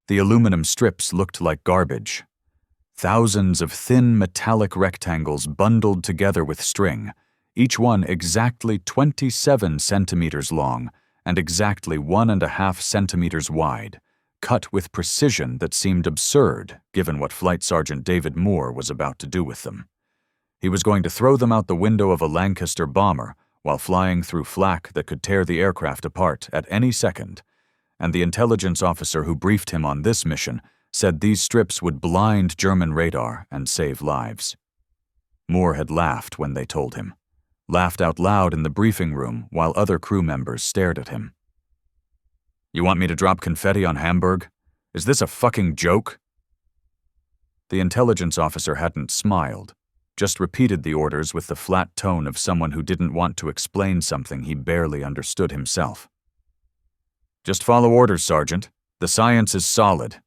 The aluminum strips looked like garbage. Thousands of thin metallic rectangles bundled together with string, each one exactly 27 centimeters long and exactly 1.5 centimeters wide, cut with precision that seemed absurd given what Flight Sergeant David Moore was about to do with them. He was going to throw them out the window of a Lancaster bomber while flying through flak that could tear the aircraft apart at any second, and the intelligence officer who briefed him on this mission said these strips would blind German radar and save lives. Moore had laughed when they told him, laughed out loud in the briefing room while other crew members stared at him. "You want me to drop confetti on Hamburg? Is this a fucking joke?" The intelligence officer hadn't smiled, just repeated the orders with the flat tone of someone who didn't want to explain something he barely understood himself. "Just follow orders, Sergeant. The science is solid."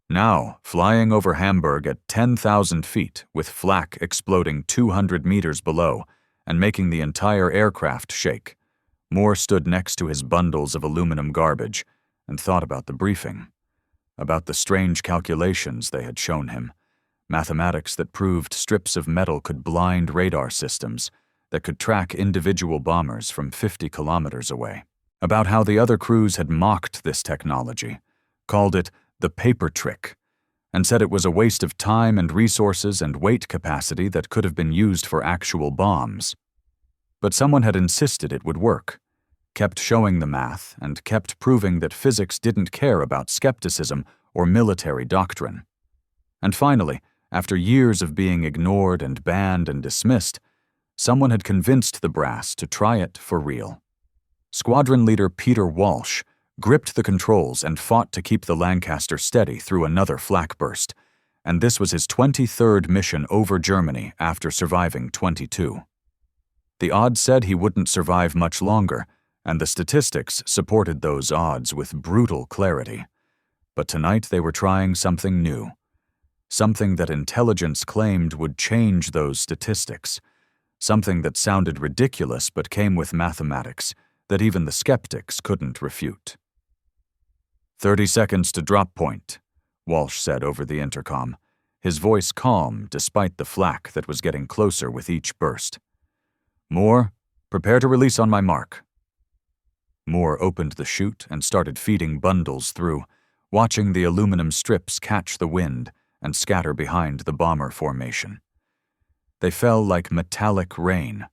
Now, flying over Hamburg at 10,000 feet with flak exploding 200 meters below and making the entire aircraft shake, Moore stood next to his bundles of aluminum garbage and thought about the briefing, about the strange calculations they had shown him, mathematics that proved strips of metal could blind radar systems that could track individual bombers from 50 kilometers away, about how the other crews had mocked this technology, called it the paper trick, and said it was a waste of time and resources and weight capacity that could have been used for actual bombs. But someone had insisted it would work, kept showing the math, and kept proving that physics didn't care about skepticism or military doctrine. And finally, after years of being ignored and banned and dismissed, someone had convinced the brass to try it for real. Squadron leader Peter Walsh gripped the controls and fought to keep the Lancaster steady through another flak burst, and this was his 23rd mission over Germany after surviving 22. The odds said he wouldn't survive much longer, and the statistics supported those odds with brutal clarity. But tonight they were trying something new, something that intelligence claimed would change those statistics, something that sounded ridiculous but came with mathematics that even the skeptics couldn't refute. 30 seconds to drop point, Walsh said over the intercom, his voice calm despite the flak that was getting closer with each burst. "Moore, prepare to release on my mark." Moore opened the chute and started feeding bundles through, watching the aluminum strips catch the wind and scatter behind the bomber formation. They fell like metallic rain,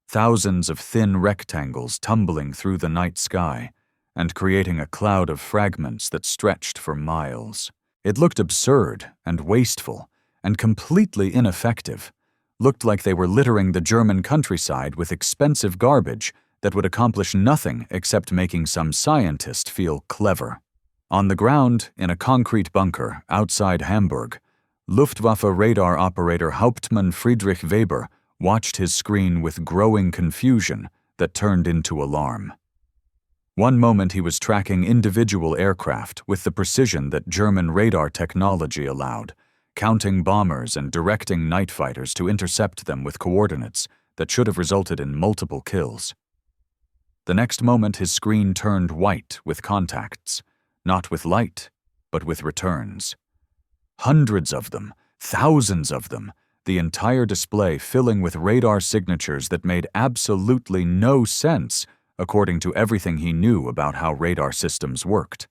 thousands of thin rectangles tumbling through the night sky and creating a cloud of fragments that stretched for miles. It looked absurd and wasteful and completely ineffective, looked like they were littering the German countryside with expensive garbage that would accomplish nothing except making some scientist feel clever. On the ground, in a concrete bunker outside Hamburg, Luftwaffe radar operator Hauptmann Friedrich Weber watched his screen with growing confusion that turned into alarm. One moment he was tracking individual aircraft with the precision that German radar technology allowed, counting bombers and directing night fighters to intercept them with coordinates that should have resulted in multiple kills. The next moment his screen turned white with contacts, not with light, but with returns. Hundreds of them, thousands of them, the entire display filling with radar signatures that made absolutely no sense according to everything he knew about how radar systems worked.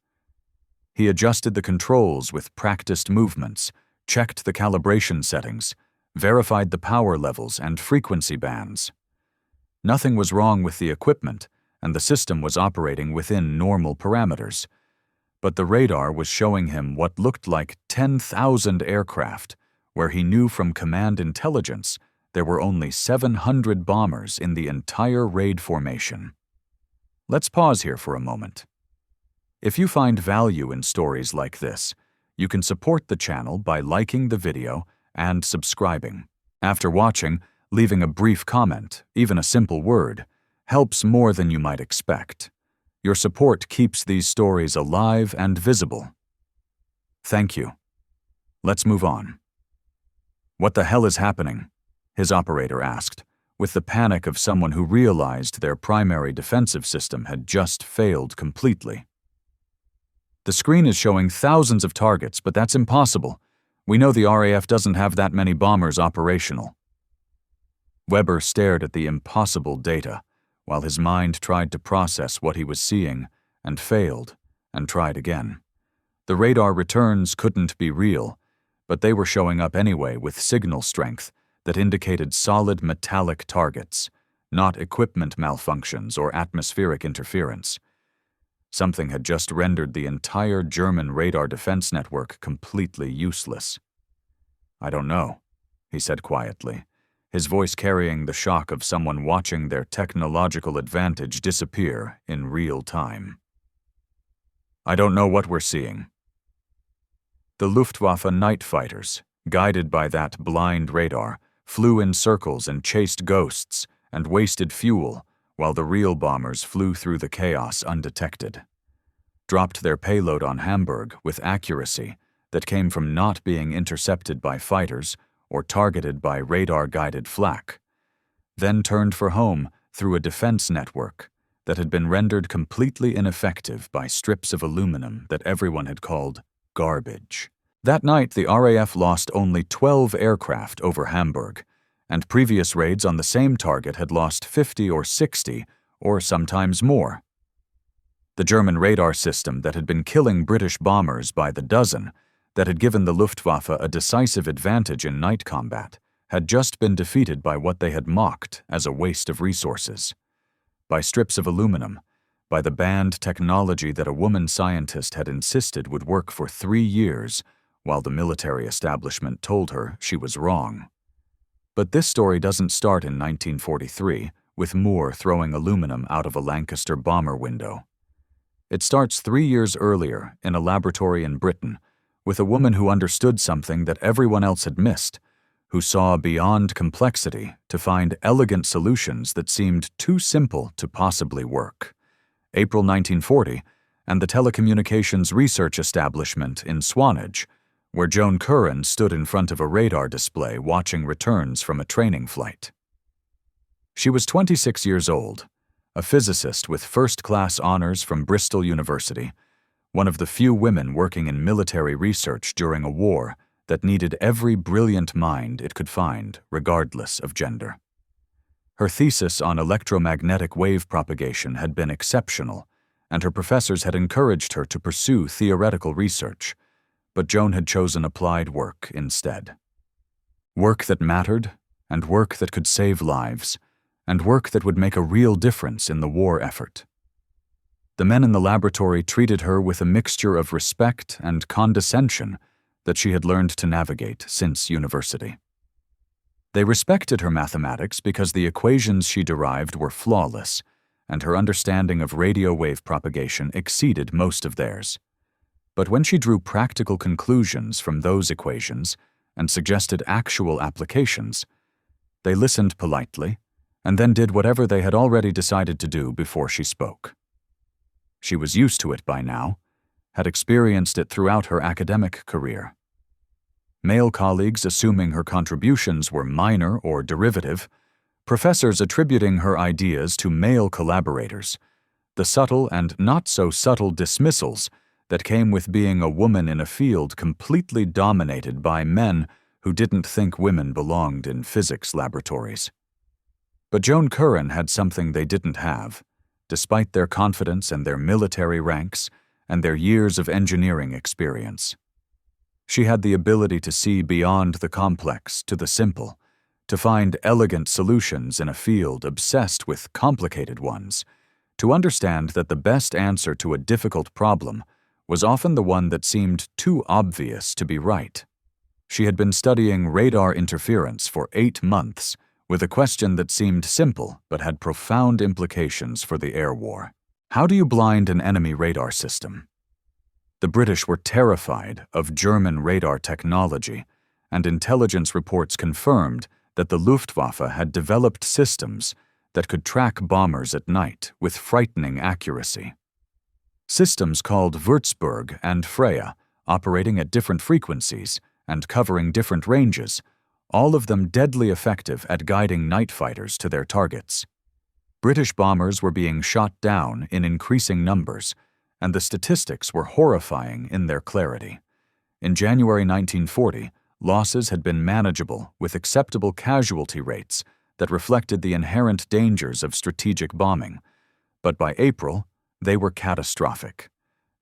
He adjusted the controls with practiced movements, checked the calibration settings, verified the power levels and frequency bands. Nothing was wrong with the equipment, and the system was operating within normal parameters. But the radar was showing him what looked like 10,000 aircraft, where he knew from command intelligence there were only 700 bombers in the entire raid formation. Let's pause here for a moment. If you find value in stories like this, you can support the channel by liking the video and subscribing. After watching, leaving a brief comment, even a simple word, helps more than you might expect. Your support keeps these stories alive and visible. Thank you. Let's move on. "What the hell is happening?" his operator asked, with the panic of someone who realized their primary defensive system had just failed completely. The screen is showing thousands of targets, but that's impossible. We know the RAF doesn't have that many bombers operational. Weber stared at the impossible data, while his mind tried to process what he was seeing, and failed, and tried again. The radar returns couldn't be real, but they were showing up anyway with signal strength that indicated solid metallic targets, not equipment malfunctions or atmospheric interference. Something had just rendered the entire German radar defense network completely useless. "I don't know," he said quietly, his voice carrying the shock of someone watching their technological advantage disappear in real time. "I don't know what we're seeing." The Luftwaffe night fighters, guided by that blind radar, flew in circles and chased ghosts and wasted fuel, while the real bombers flew through the chaos undetected. Dropped their payload on Hamburg with accuracy that came from not being intercepted by fighters or targeted by radar-guided flak, then turned for home through a defense network that had been rendered completely ineffective by strips of aluminum that everyone had called garbage. That night, the RAF lost only 12 aircraft over Hamburg, and previous raids on the same target had lost 50 or 60, or sometimes more. The German radar system that had been killing British bombers by the dozen, that had given the Luftwaffe a decisive advantage in night combat, had just been defeated by what they had mocked as a waste of resources. By strips of aluminum, by the banned technology that a woman scientist had insisted would work for 3 years, while the military establishment told her she was wrong. But this story doesn't start in 1943, with Moore throwing aluminum out of a Lancaster bomber window. It starts 3 years earlier in a laboratory in Britain, with a woman who understood something that everyone else had missed, who saw beyond complexity to find elegant solutions that seemed too simple to possibly work. April 1940, and the Telecommunications Research Establishment in Swanage, where Joan Curran stood in front of a radar display watching returns from a training flight. She was 26 years old, a physicist with first-class honors from Bristol University, one of the few women working in military research during a war that needed every brilliant mind it could find, regardless of gender. Her thesis on electromagnetic wave propagation had been exceptional, and her professors had encouraged her to pursue theoretical research, but Joan had chosen applied work instead. Work that mattered, and work that could save lives, and work that would make a real difference in the war effort. The men in the laboratory treated her with a mixture of respect and condescension that she had learned to navigate since university. They respected her mathematics because the equations she derived were flawless, and her understanding of radio wave propagation exceeded most of theirs. But when she drew practical conclusions from those equations and suggested actual applications, they listened politely and then did whatever they had already decided to do before she spoke. She was used to it by now, had experienced it throughout her academic career. Male colleagues assuming her contributions were minor or derivative, professors attributing her ideas to male collaborators, the subtle and not-so-subtle dismissals that came with being a woman in a field completely dominated by men who didn't think women belonged in physics laboratories. But Joan Curran had something they didn't have, despite their confidence and their military ranks and their years of engineering experience. She had the ability to see beyond the complex to the simple, to find elegant solutions in a field obsessed with complicated ones, to understand that the best answer to a difficult problem was often the one that seemed too obvious to be right. She had been studying radar interference for 8 months, with a question that seemed simple but had profound implications for the air war. How do you blind an enemy radar system? The British were terrified of German radar technology, and intelligence reports confirmed that the Luftwaffe had developed systems that could track bombers at night with frightening accuracy. Systems called Würzburg and Freya, operating at different frequencies and covering different ranges, all of them deadly effective at guiding night fighters to their targets. British bombers were being shot down in increasing numbers, and the statistics were horrifying in their clarity. In January 1940, losses had been manageable with acceptable casualty rates that reflected the inherent dangers of strategic bombing. But by April, they were catastrophic.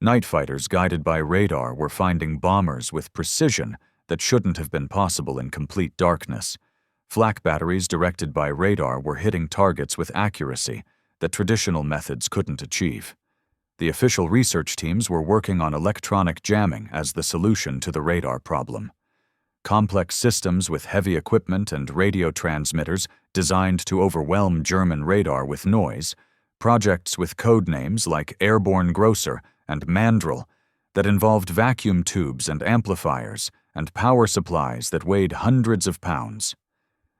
Night fighters guided by radar were finding bombers with precision that shouldn't have been possible in complete darkness. Flak batteries directed by radar were hitting targets with accuracy that traditional methods couldn't achieve. The official research teams were working on electronic jamming as the solution to the radar problem. Complex systems with heavy equipment and radio transmitters designed to overwhelm German radar with noise, projects with code names like Airborne Grosser and Mandrill that involved vacuum tubes and amplifiers and power supplies that weighed hundreds of pounds.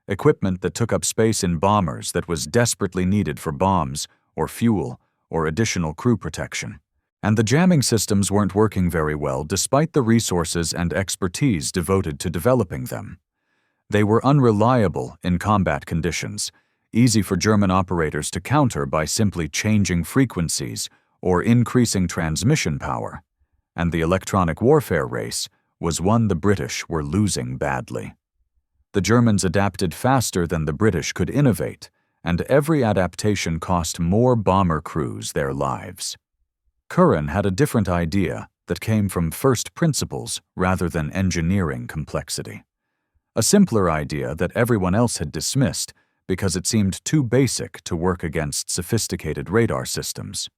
Equipment that took up space in bombers that was desperately needed for bombs or fuel or additional crew protection. And the jamming systems weren't working very well despite the resources and expertise devoted to developing them. They were unreliable in combat conditions, easy for German operators to counter by simply changing frequencies or increasing transmission power, and the electronic warfare race was one the British were losing badly. The Germans adapted faster than the British could innovate, and every adaptation cost more bomber crews their lives. Curran had a different idea that came from first principles rather than engineering complexity. A simpler idea that everyone else had dismissed because it seemed too basic to work against sophisticated radar systems.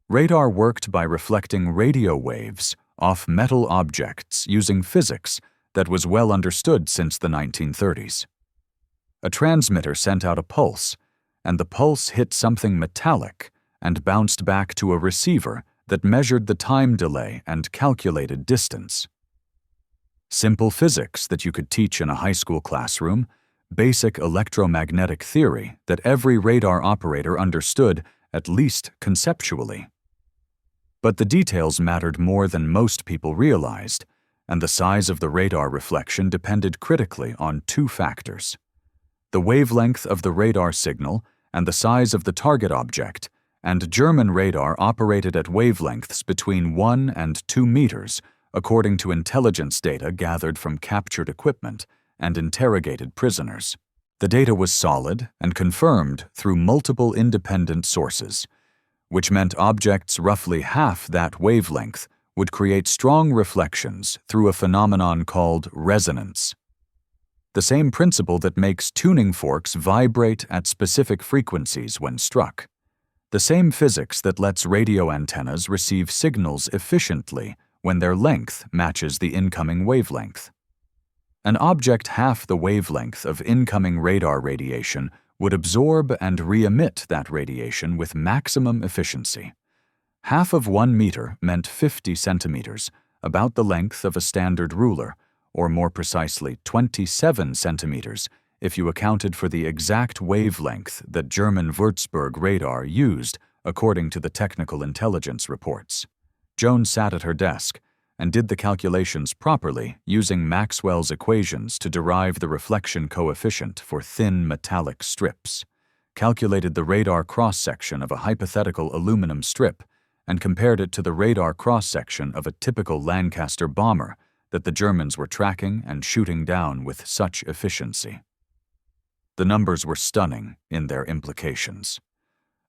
Radar worked by reflecting radio waves off metal objects using physics that was well understood since the 1930s. A transmitter sent out a pulse, and the pulse hit something metallic and bounced back to a receiver that measured the time delay and calculated distance. Simple physics that you could teach in a high school classroom, basic electromagnetic theory that every radar operator understood, at least conceptually. But the details mattered more than most people realized, and the size of the radar reflection depended critically on two factors: the wavelength of the radar signal and the size of the target object, and German radar operated at wavelengths between 1 and 2 meters, according to intelligence data gathered from captured equipment and interrogated prisoners. The data was solid and confirmed through multiple independent sources, which meant objects roughly half that wavelength would create strong reflections through a phenomenon called resonance. The same principle that makes tuning forks vibrate at specific frequencies when struck. The same physics that lets radio antennas receive signals efficiently when their length matches the incoming wavelength. An object half the wavelength of incoming radar radiation would absorb and re-emit that radiation with maximum efficiency. Half of 1 meter meant 50 centimeters, about the length of a standard ruler, or more precisely 27 centimeters if you accounted for the exact wavelength that German Würzburg radar used according to the technical intelligence reports. Joan sat at her desk and did the calculations properly using Maxwell's equations to derive the reflection coefficient for thin metallic strips, calculated the radar cross-section of a hypothetical aluminum strip, and compared it to the radar cross-section of a typical Lancaster bomber that the Germans were tracking and shooting down with such efficiency. The numbers were stunning in their implications.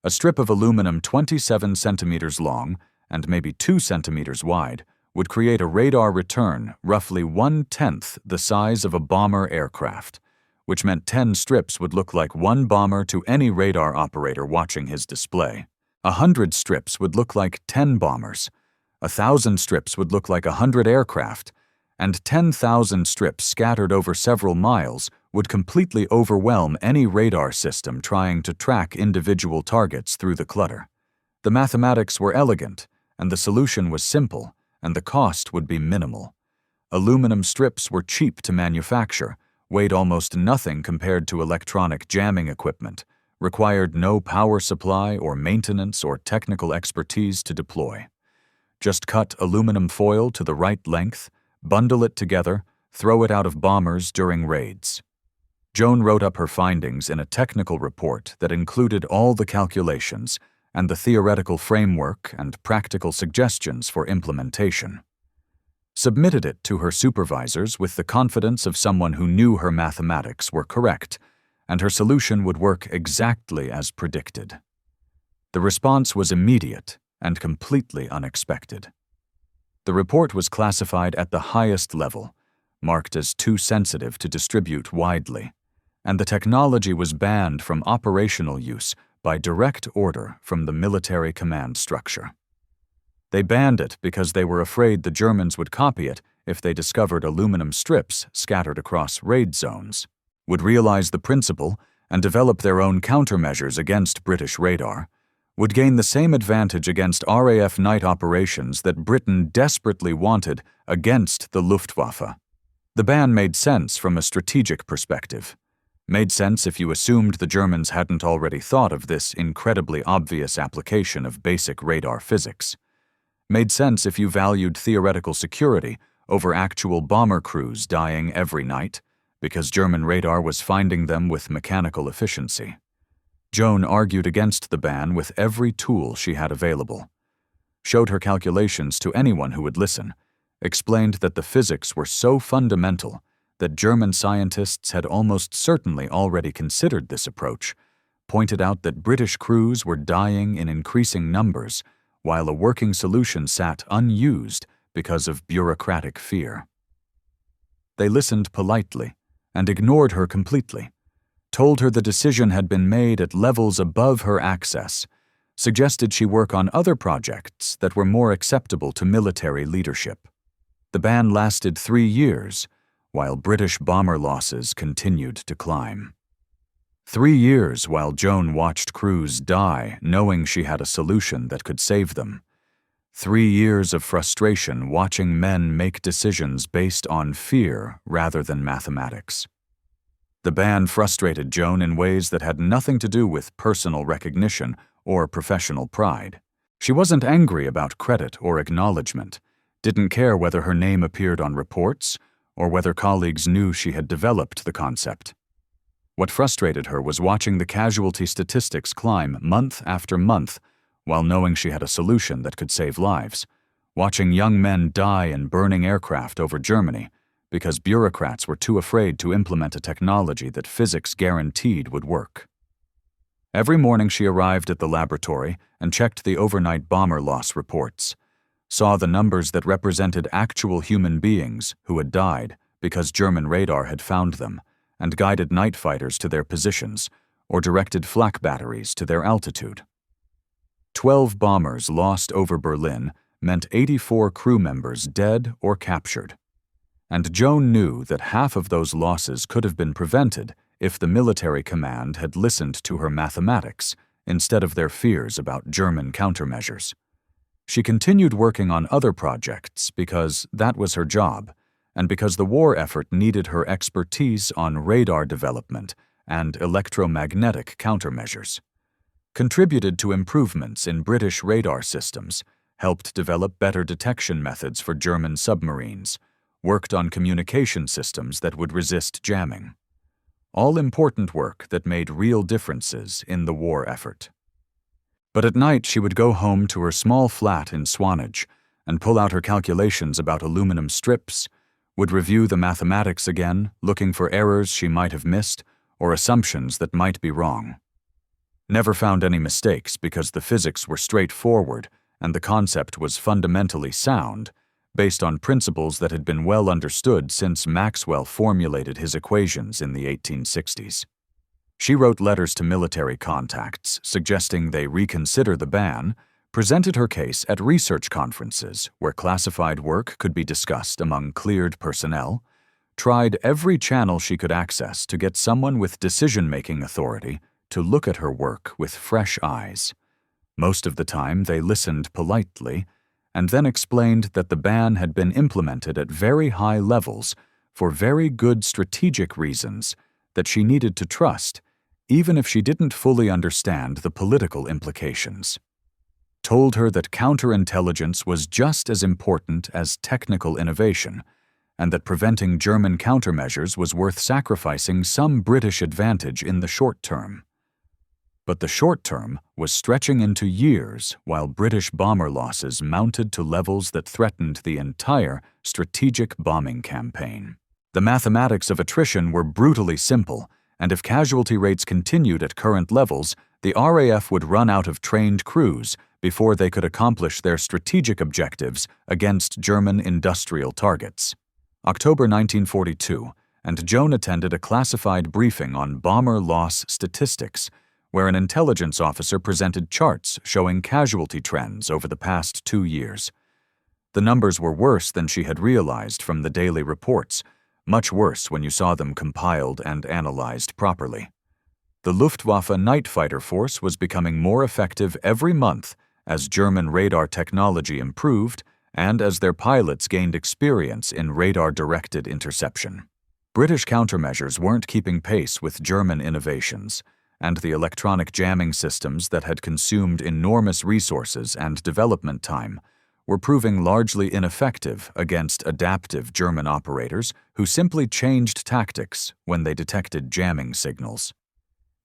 A strip of aluminum 27 centimeters long and maybe 2 centimeters wide would create a radar return roughly 1/10 the size of a bomber aircraft, which meant 10 strips would look like one bomber to any radar operator watching his display. 100 strips would look like 10 bombers, 1,000 strips would look like 100 aircraft, and 10,000 strips scattered over several miles would completely overwhelm any radar system trying to track individual targets through the clutter. The mathematics were elegant, and the solution was simple, and the cost would be minimal. Aluminum strips were cheap to manufacture, weighed almost nothing compared to electronic jamming equipment, required no power supply or maintenance or technical expertise to deploy. Just cut aluminum foil to the right length, bundle it together, throw it out of bombers during raids. Joan wrote up her findings in a technical report that included all the calculations and the theoretical framework and practical suggestions for implementation. Submitted it to her supervisors with the confidence of someone who knew her mathematics were correct, and her solution would work exactly as predicted. The response was immediate and completely unexpected. The report was classified at the highest level, marked as too sensitive to distribute widely, and the technology was banned from operational use by direct order from the military command structure. They banned it because they were afraid the Germans would copy it if they discovered aluminum strips scattered across raid zones, would realize the principle and develop their own countermeasures against British radar, would gain the same advantage against RAF night operations that Britain desperately wanted against the Luftwaffe. The ban made sense from a strategic perspective. Made sense if you assumed the Germans hadn't already thought of this incredibly obvious application of basic radar physics. Made sense if you valued theoretical security over actual bomber crews dying every night, because German radar was finding them with mechanical efficiency. Joan argued against the ban with every tool she had available, showed her calculations to anyone who would listen, explained that the physics were so fundamental that German scientists had almost certainly already considered this approach, pointed out that British crews were dying in increasing numbers, while a working solution sat unused because of bureaucratic fear. They listened politely and ignored her completely, told her the decision had been made at levels above her access, suggested she work on other projects that were more acceptable to military leadership. The ban lasted 3 years, while British bomber losses continued to climb. 3 years while Joan watched crews die knowing she had a solution that could save them. 3 years of frustration watching men make decisions based on fear rather than mathematics. The ban frustrated Joan in ways that had nothing to do with personal recognition or professional pride. She wasn't angry about credit or acknowledgement, didn't care whether her name appeared on reports or whether colleagues knew she had developed the concept. What frustrated her was watching the casualty statistics climb month after month while knowing she had a solution that could save lives, watching young men die in burning aircraft over Germany because bureaucrats were too afraid to implement a technology that physics guaranteed would work. Every morning she arrived at the laboratory and checked the overnight bomber loss reports, saw the numbers that represented actual human beings who had died because German radar had found them, and guided night fighters to their positions or directed flak batteries to their altitude. 12 bombers lost over Berlin meant 84 crew members dead or captured. And Joan knew that half of those losses could have been prevented if the military command had listened to her mathematics instead of their fears about German countermeasures. She continued working on other projects because that was her job, and because the war effort needed her expertise on radar development and electromagnetic countermeasures. Contributed to improvements in British radar systems, helped develop better detection methods for German submarines, worked on communication systems that would resist jamming. All important work that made real differences in the war effort. But at night she would go home to her small flat in Swanage and pull out her calculations about aluminum strips, would review the mathematics again, looking for errors she might have missed or assumptions that might be wrong. Never found any mistakes because the physics were straightforward and the concept was fundamentally sound, based on principles that had been well understood since Maxwell formulated his equations in the 1860s. She wrote letters to military contacts suggesting they reconsider the ban, presented her case at research conferences where classified work could be discussed among cleared personnel, tried every channel she could access to get someone with decision-making authority to look at her work with fresh eyes. Most of the time they listened politely, and then explained that the ban had been implemented at very high levels for very good strategic reasons that she needed to trust, even if she didn't fully understand the political implications. Told her that counterintelligence was just as important as technical innovation, and that preventing German countermeasures was worth sacrificing some British advantage in the short term. But the short term was stretching into years while British bomber losses mounted to levels that threatened the entire strategic bombing campaign. The mathematics of attrition were brutally simple, and if casualty rates continued at current levels, the RAF would run out of trained crews before they could accomplish their strategic objectives against German industrial targets. October 1942, and Joan attended a classified briefing on bomber loss statistics, where an intelligence officer presented charts showing casualty trends over the past 2 years. The numbers were worse than she had realized from the daily reports, much worse when you saw them compiled and analyzed properly. The Luftwaffe night fighter force was becoming more effective every month as German radar technology improved and as their pilots gained experience in radar-directed interception. British countermeasures weren't keeping pace with German innovations, and the electronic jamming systems that had consumed enormous resources and development time were proving largely ineffective against adaptive German operators who simply changed tactics when they detected jamming signals.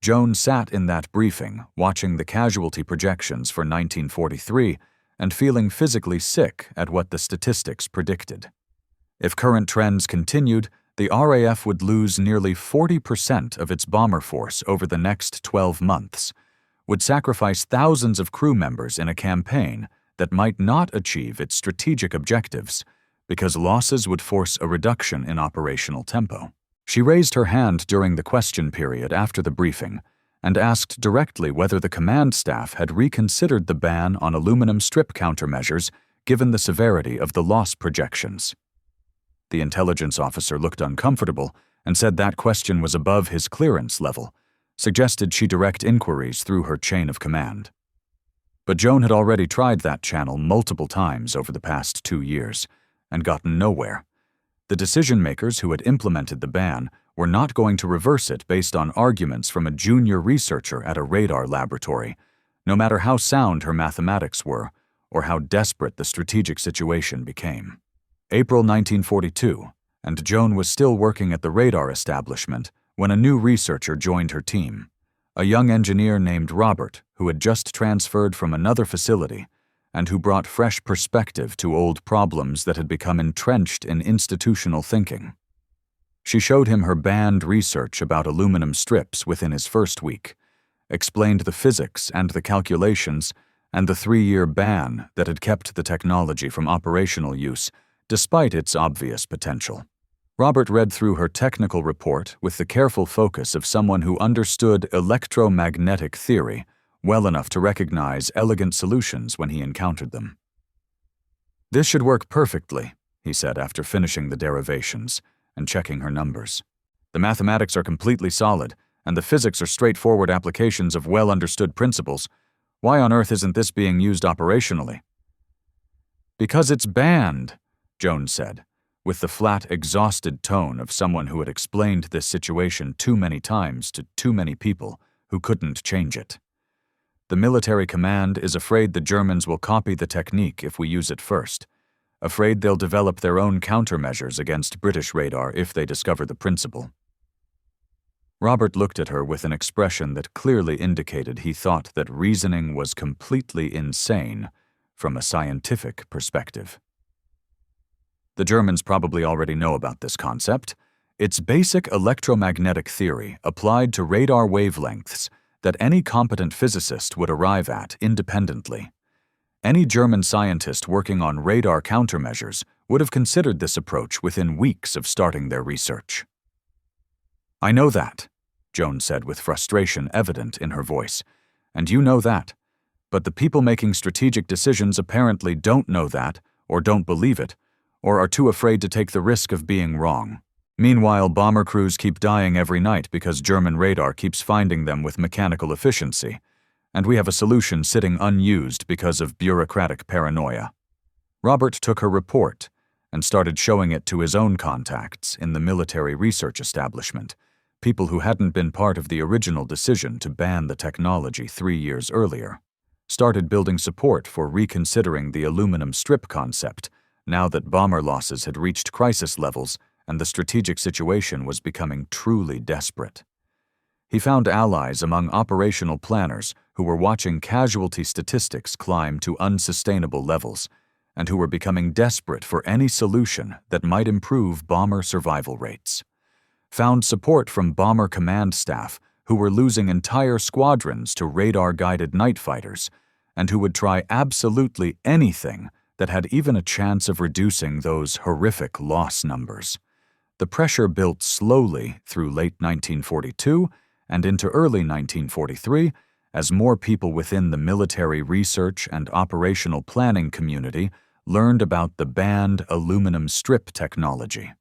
Joan sat in that briefing, watching the casualty projections for 1943 and feeling physically sick at what the statistics predicted. If current trends continued, the RAF would lose nearly 40% of its bomber force over the next 12 months, would sacrifice thousands of crew members in a campaign that might not achieve its strategic objectives because losses would force a reduction in operational tempo. She raised her hand during the question period after the briefing and asked directly whether the command staff had reconsidered the ban on aluminum strip countermeasures given the severity of the loss projections. The intelligence officer looked uncomfortable and said that question was above his clearance level, suggested she direct inquiries through her chain of command. But Joan had already tried that channel multiple times over the past 2 years and gotten nowhere. The decision-makers who had implemented the ban were not going to reverse it based on arguments from a junior researcher at a radar laboratory, no matter how sound her mathematics were or how desperate the strategic situation became. April 1942, and Joan was still working at the radar establishment when a new researcher joined her team, a young engineer named Robert who had just transferred from another facility and who brought fresh perspective to old problems that had become entrenched in institutional thinking. She showed him her banned research about aluminum strips within his first week, explained the physics and the calculations, and the 3-year ban that had kept the technology from operational use despite its obvious potential. Robert read through her technical report with the careful focus of someone who understood electromagnetic theory well enough to recognize elegant solutions when he encountered them. "This should work perfectly," he said after finishing the derivations and checking her numbers. "The mathematics are completely solid, and the physics are straightforward applications of well-understood principles. Why on earth isn't this being used operationally?" "Because it's banned," Joan said, with the flat, exhausted tone of someone who had explained this situation too many times to too many people who couldn't change it. "The military command is afraid the Germans will copy the technique if we use it first, afraid they'll develop their own countermeasures against British radar if they discover the principle." Robert looked at her with an expression that clearly indicated he thought that reasoning was completely insane from a scientific perspective. "The Germans probably already know about this concept. It's basic electromagnetic theory applied to radar wavelengths that any competent physicist would arrive at independently. Any German scientist working on radar countermeasures would have considered this approach within weeks of starting their research." "I know that," Joan said with frustration evident in her voice, "and you know that. But the people making strategic decisions apparently don't know that, or don't believe it, or are too afraid to take the risk of being wrong. Meanwhile, bomber crews keep dying every night because German radar keeps finding them with mechanical efficiency, and we have a solution sitting unused because of bureaucratic paranoia." Robert took her report and started showing it to his own contacts in the military research establishment, people who hadn't been part of the original decision to ban the technology 3 years earlier, started building support for reconsidering the aluminum strip concept now that bomber losses had reached crisis levels and the strategic situation was becoming truly desperate. He found allies among operational planners who were watching casualty statistics climb to unsustainable levels and who were becoming desperate for any solution that might improve bomber survival rates. Found support from bomber command staff who were losing entire squadrons to radar-guided night fighters and who would try absolutely anything that had even a chance of reducing those horrific loss numbers. The pressure built slowly through late 1942 and into early 1943 as more people within the military research and operational planning community learned about the banned aluminum strip technology.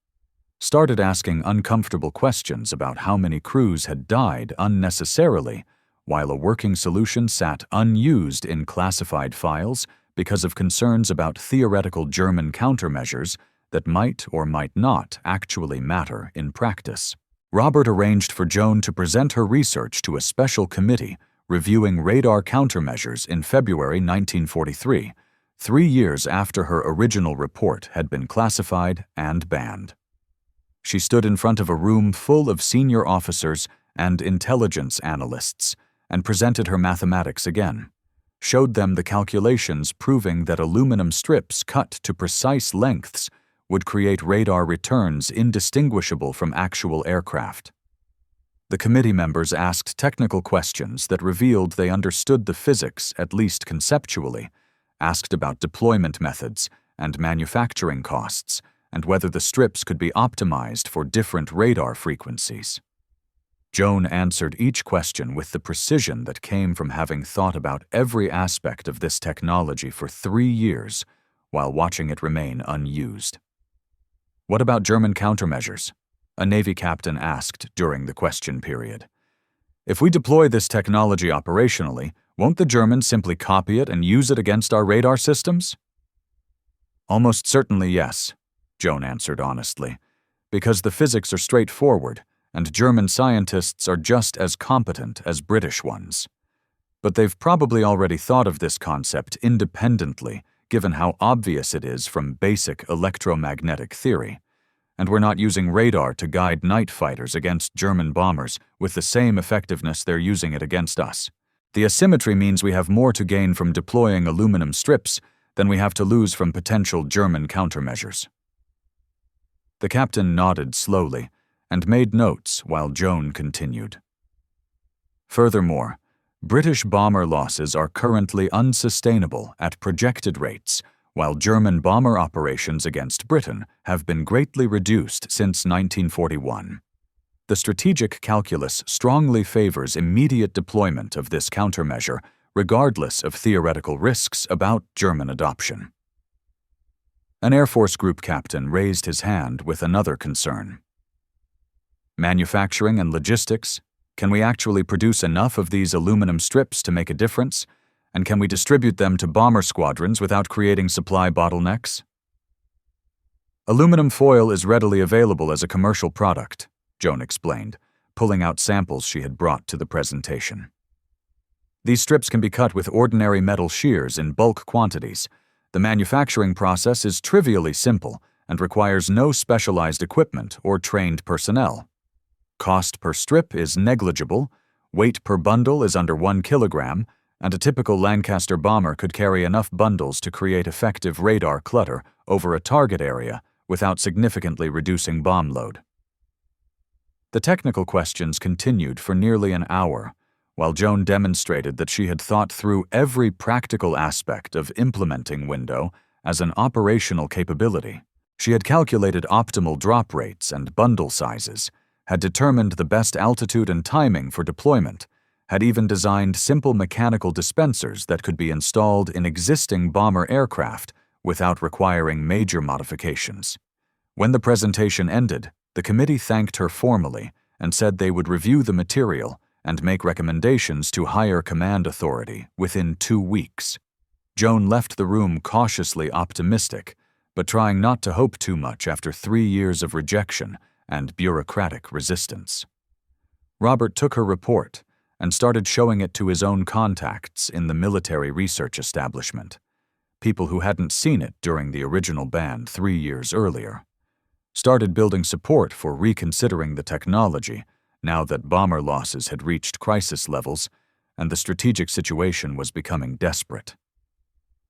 Started asking uncomfortable questions about how many crews had died unnecessarily, while a working solution sat unused in classified files because of concerns about theoretical German countermeasures that might or might not actually matter in practice. Robert arranged for Joan to present her research to a special committee reviewing radar countermeasures in February 1943, 3 years after her original report had been classified and banned. She stood in front of a room full of senior officers and intelligence analysts and presented her mathematics again, showed them the calculations proving that aluminum strips cut to precise lengths would create radar returns indistinguishable from actual aircraft. The committee members asked technical questions that revealed they understood the physics at least conceptually, asked about deployment methods and manufacturing costs, and whether the strips could be optimized for different radar frequencies. Joan answered each question with the precision that came from having thought about every aspect of this technology for 3 years while watching it remain unused. "What about German countermeasures?" a Navy captain asked during the question period. "If we deploy this technology operationally, won't the Germans simply copy it and use it against our radar systems?" "Almost certainly yes," Joan answered honestly, "because the physics are straightforward and German scientists are just as competent as British ones. But they've probably already thought of this concept independently, given how obvious it is from basic electromagnetic theory. And we're not using radar to guide night fighters against German bombers with the same effectiveness they're using it against us. The asymmetry means we have more to gain from deploying aluminum strips than we have to lose from potential German countermeasures." The captain nodded slowly and made notes while Joan continued. "Furthermore, British bomber losses are currently unsustainable at projected rates, while German bomber operations against Britain have been greatly reduced since 1941. The strategic calculus strongly favors immediate deployment of this countermeasure, regardless of theoretical risks about German adoption." An Air Force group captain raised his hand with another concern. "Manufacturing and logistics? Can we actually produce enough of these aluminum strips to make a difference? And can we distribute them to bomber squadrons without creating supply bottlenecks?" "Aluminum foil is readily available as a commercial product," Joan explained, pulling out samples she had brought to the presentation. "These strips can be cut with ordinary metal shears in bulk quantities. The manufacturing process is trivially simple and requires no specialized equipment or trained personnel. Cost per strip is negligible, weight per bundle is under 1 kilogram, and a typical Lancaster bomber could carry enough bundles to create effective radar clutter over a target area without significantly reducing bomb load." The technical questions continued for nearly an hour, while Joan demonstrated that she had thought through every practical aspect of implementing Window as an operational capability. She had calculated optimal drop rates and bundle sizes, had determined the best altitude and timing for deployment, had even designed simple mechanical dispensers that could be installed in existing bomber aircraft without requiring major modifications. When the presentation ended, the committee thanked her formally and said they would review the material and make recommendations to higher command authority within 2 weeks. Joan left the room cautiously optimistic, but trying not to hope too much after 3 years of rejection and bureaucratic resistance. Robert took her report and started showing it to his own contacts in the military research establishment, people who hadn't seen it during the original ban 3 years earlier. Started building support for reconsidering the technology now that bomber losses had reached crisis levels and the strategic situation was becoming desperate.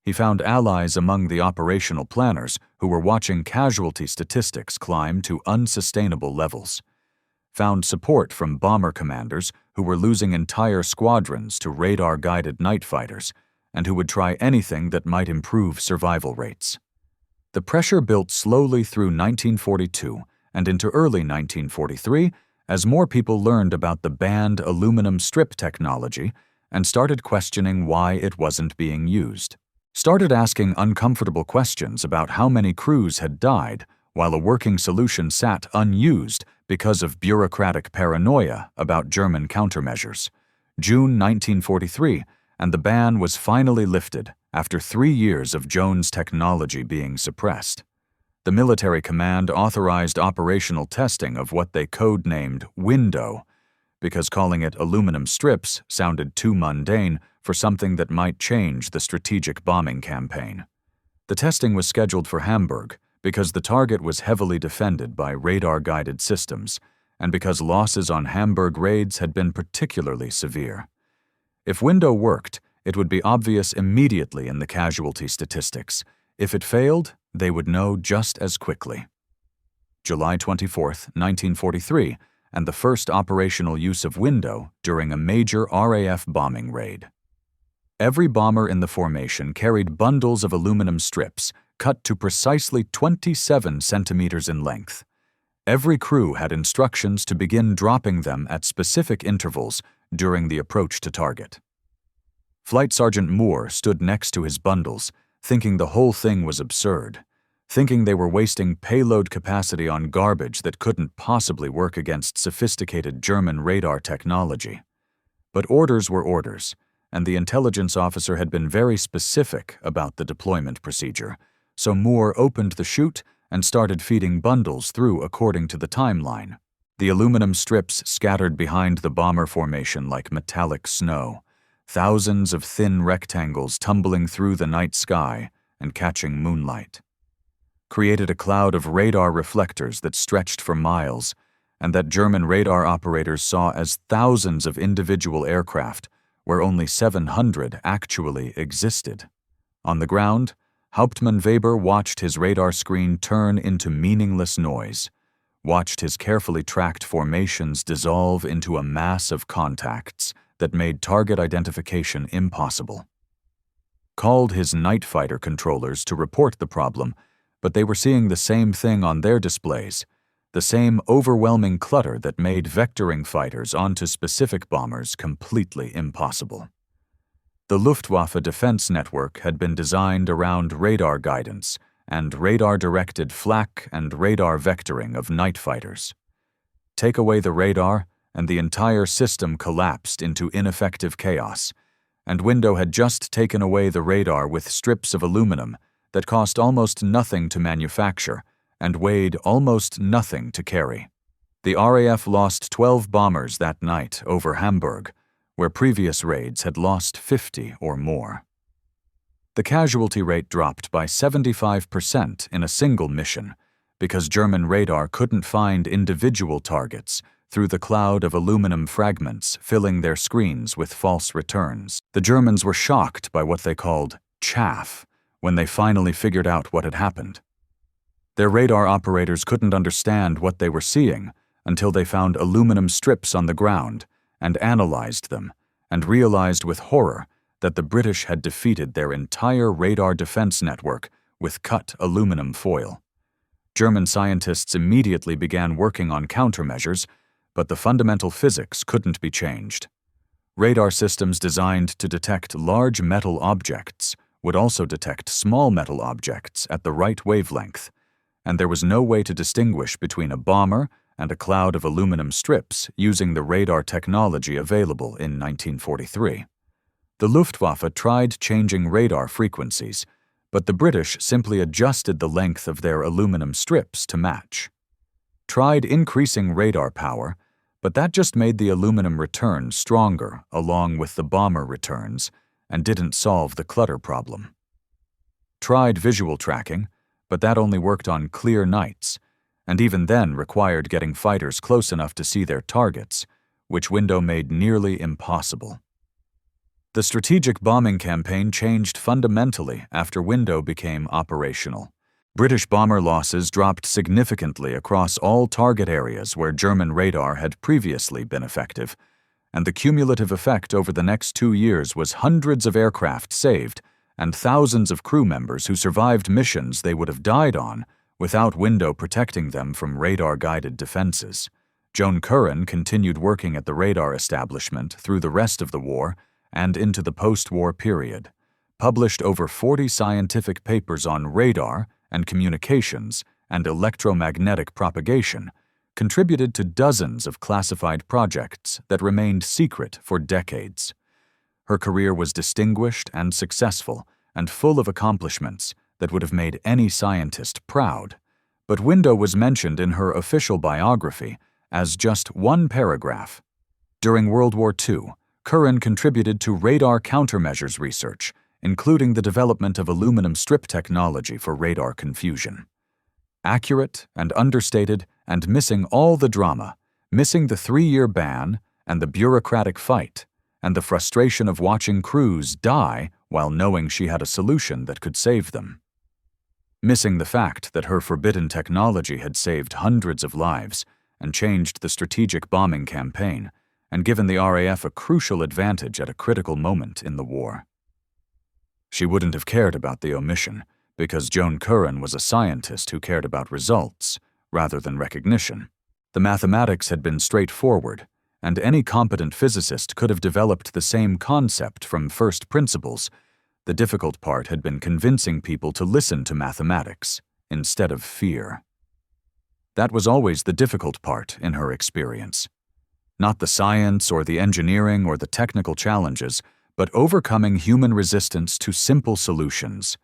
He found allies among the operational planners who were watching casualty statistics climb to unsustainable levels, found support from bomber commanders who were losing entire squadrons to radar-guided night fighters and who would try anything that might improve survival rates. The pressure built slowly through 1942 and into early 1943 as more people learned about the banned aluminum strip technology and started questioning why it wasn't being used. Started asking uncomfortable questions about how many crews had died while a working solution sat unused because of bureaucratic paranoia about German countermeasures. June 1943, and the ban was finally lifted after 3 years of Joan's technology being suppressed. The military command authorized operational testing of what they code-named Window, because calling it aluminum strips sounded too mundane for something that might change the strategic bombing campaign. The testing was scheduled for Hamburg because the target was heavily defended by radar-guided systems and because losses on Hamburg raids had been particularly severe. If Window worked, it would be obvious immediately in the casualty statistics. If it failed, they would know just as quickly. July 24, 1943, and the first operational use of Window during a major RAF bombing raid. Every bomber in the formation carried bundles of aluminum strips cut to precisely 27 centimeters in length. Every crew had instructions to begin dropping them at specific intervals during the approach to target. Flight Sergeant Moore stood next to his bundles, thinking the whole thing was absurd, thinking they were wasting payload capacity on garbage that couldn't possibly work against sophisticated German radar technology. But orders were orders, and the intelligence officer had been very specific about the deployment procedure, so Moore opened the chute and started feeding bundles through according to the timeline. The aluminum strips scattered behind the bomber formation like metallic snow, thousands of thin rectangles tumbling through the night sky and catching moonlight. Created a cloud of radar reflectors that stretched for miles and that German radar operators saw as thousands of individual aircraft where only 700 actually existed. On the ground, Hauptmann Weber watched his radar screen turn into meaningless noise, watched his carefully tracked formations dissolve into a mass of contacts that made target identification impossible. Called his night fighter controllers to report the problem, but they were seeing the same thing on their displays, the same overwhelming clutter that made vectoring fighters onto specific bombers completely impossible. The Luftwaffe defense network had been designed around radar guidance and radar-directed flak and radar vectoring of night fighters. Take away the radar, and the entire system collapsed into ineffective chaos, and Window had just taken away the radar with strips of aluminum that cost almost nothing to manufacture and weighed almost nothing to carry. The RAF lost 12 bombers that night over Hamburg, where previous raids had lost 50 or more. The casualty rate dropped by 75% in a single mission because German radar couldn't find individual targets through the cloud of aluminum fragments filling their screens with false returns. The Germans were shocked by what they called chaff when they finally figured out what had happened. Their radar operators couldn't understand what they were seeing until they found aluminum strips on the ground and analyzed them and realized with horror that the British had defeated their entire radar defense network with cut aluminum foil. German scientists immediately began working on countermeasures, but the fundamental physics couldn't be changed. Radar systems designed to detect large metal objects would also detect small metal objects at the right wavelength, and there was no way to distinguish between a bomber and a cloud of aluminum strips using the radar technology available in 1943. The Luftwaffe tried changing radar frequencies, but the British simply adjusted the length of their aluminum strips to match. Tried increasing radar power, but that just made the aluminum return stronger along with the bomber returns and didn't solve the clutter problem. Tried visual tracking, but that only worked on clear nights, and even then required getting fighters close enough to see their targets, which Window made nearly impossible. The strategic bombing campaign changed fundamentally after Window became operational. British bomber losses dropped significantly across all target areas where German radar had previously been effective, and the cumulative effect over the next 2 years was hundreds of aircraft saved and thousands of crew members who survived missions they would have died on without Window protecting them from radar-guided defenses. Joan Curran continued working at the radar establishment through the rest of the war and into the post-war period, published over 40 scientific papers on radar and communications and electromagnetic propagation, contributed to dozens of classified projects that remained secret for decades. Her career was distinguished and successful and full of accomplishments that would have made any scientist proud, but Window was mentioned in her official biography as just one paragraph. During World War II, Curran contributed to radar countermeasures research, including the development of aluminum strip technology for radar confusion. Accurate and understated and missing all the drama, missing the 3-year ban and the bureaucratic fight, and the frustration of watching crews die while knowing she had a solution that could save them. Missing the fact that her forbidden technology had saved hundreds of lives and changed the strategic bombing campaign and given the RAF a crucial advantage at a critical moment in the war. She wouldn't have cared about the omission because Joan Curran was a scientist who cared about results rather than recognition. The mathematics had been straightforward, and any competent physicist could have developed the same concept from first principles. The difficult part had been convincing people to listen to mathematics instead of fear. That was always the difficult part in her experience. Not the science or the engineering or the technical challenges, but overcoming human resistance to simple solutions.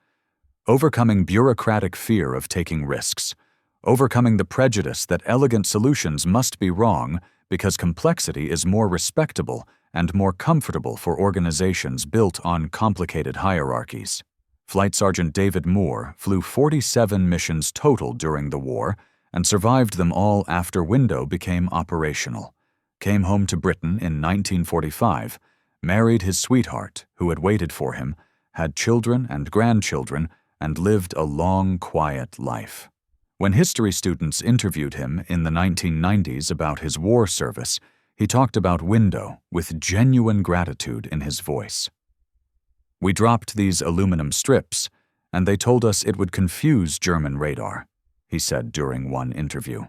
Overcoming bureaucratic fear of taking risks. Overcoming the prejudice that elegant solutions must be wrong because complexity is more respectable and more comfortable for organizations built on complicated hierarchies. Flight Sergeant David Moore flew 47 missions total during the war and survived them all after Window became operational. Came home to Britain in 1945, married his sweetheart, who had waited for him, had children and grandchildren, and lived a long, quiet life. When history students interviewed him in the 1990s about his war service, he talked about Window with genuine gratitude in his voice. "We dropped these aluminum strips, and they told us it would confuse German radar," he said during one interview.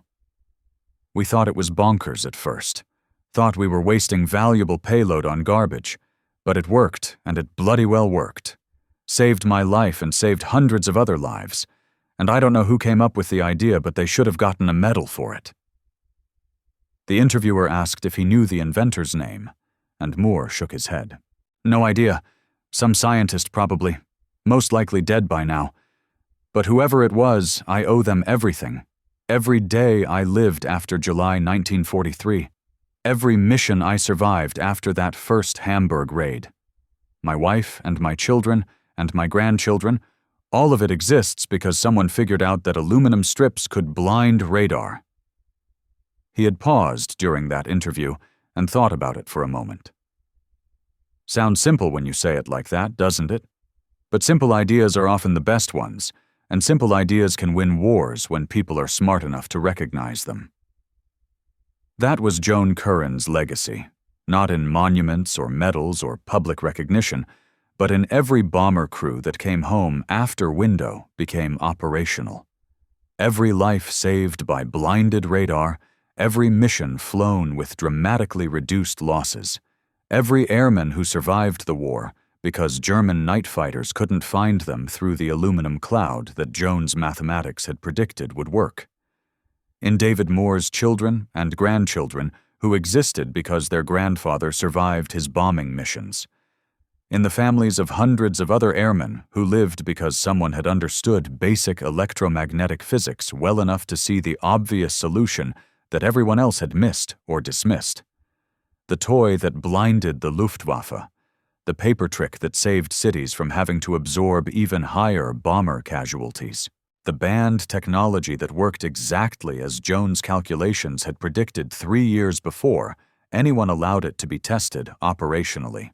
"We thought it was bonkers at first. Thought we were wasting valuable payload on garbage, but it worked, and it bloody well worked. Saved my life and saved hundreds of other lives, and I don't know who came up with the idea, but they should have gotten a medal for it." The interviewer asked if he knew the inventor's name, and Moore shook his head. "No idea. Some scientist probably. Most likely dead by now. But whoever it was, I owe them everything. Every day I lived after July 1943. Every mission I survived after that first Hamburg raid. My wife and my children and my grandchildren, all of it exists because someone figured out that aluminum strips could blind radar." He had paused during that interview and thought about it for a moment. Sounds simple when you say it like that, doesn't it? But simple ideas are often the best ones, and simple ideas can win wars when people are smart enough to recognize them. That was Joan Curran's legacy, not in monuments or medals or public recognition, but in every bomber crew that came home after Window became operational. Every life saved by blinded radar, every mission flown with dramatically reduced losses, every airman who survived the war because German night fighters couldn't find them through the aluminum cloud that Joan's mathematics had predicted would work. In David Moore's children and grandchildren who existed because their grandfather survived his bombing missions. In the families of hundreds of other airmen who lived because someone had understood basic electromagnetic physics well enough to see the obvious solution that everyone else had missed or dismissed. The toy that blinded the Luftwaffe, the paper trick that saved cities from having to absorb even higher bomber casualties. the banned technology that worked exactly as Joan's calculations had predicted 3 years before anyone allowed it to be tested operationally.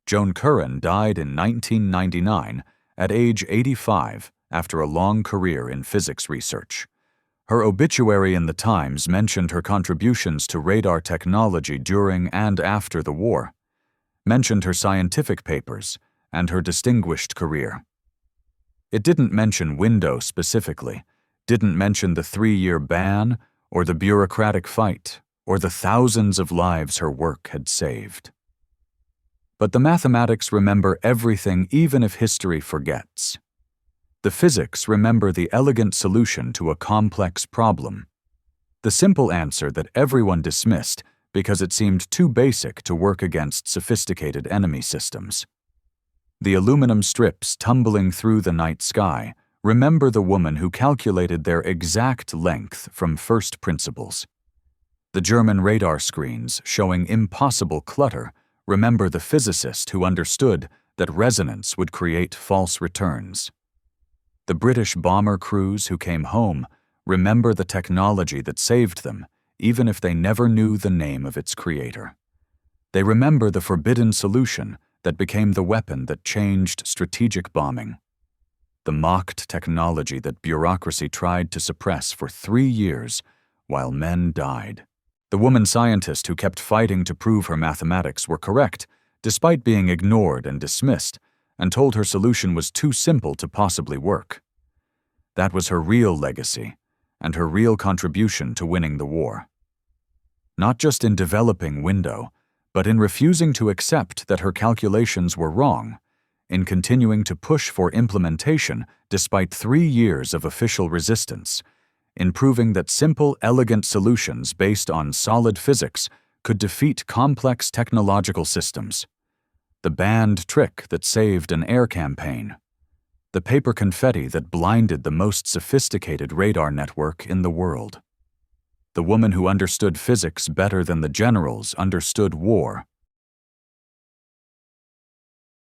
Joan Curran died in 1999 at age 85 after a long career in physics research. Her obituary in the Times mentioned her contributions to radar technology during and after the war, mentioned her scientific papers, and her distinguished career. It didn't mention window specifically, didn't mention the 3-year ban, or the bureaucratic fight, or the thousands of lives her work had saved. But the mathematics remember everything even if history forgets. The physics remember the elegant solution to a complex problem. The simple answer that everyone dismissed because it seemed too basic to work against sophisticated enemy systems. The aluminum strips tumbling through the night sky remember the woman who calculated their exact length from first principles. The German radar screens showing impossible clutter remember the physicist who understood that resonance would create false returns. The British bomber crews who came home remember the technology that saved them, even if they never knew the name of its creator. They remember the forbidden solution that became the weapon that changed strategic bombing. The mocked technology that bureaucracy tried to suppress for 3 years while men died. The woman scientist who kept fighting to prove her mathematics were correct, despite being ignored and dismissed, and told her solution was too simple to possibly work. That was her real legacy, and her real contribution to winning the war. Not just in developing window, but in refusing to accept that her calculations were wrong, in continuing to push for implementation despite 3 years of official resistance, in proving that simple, elegant solutions based on solid physics could defeat complex technological systems. The banned trick that saved an air campaign. The paper confetti that blinded the most sophisticated radar network in the world. The woman who understood physics better than the generals understood war.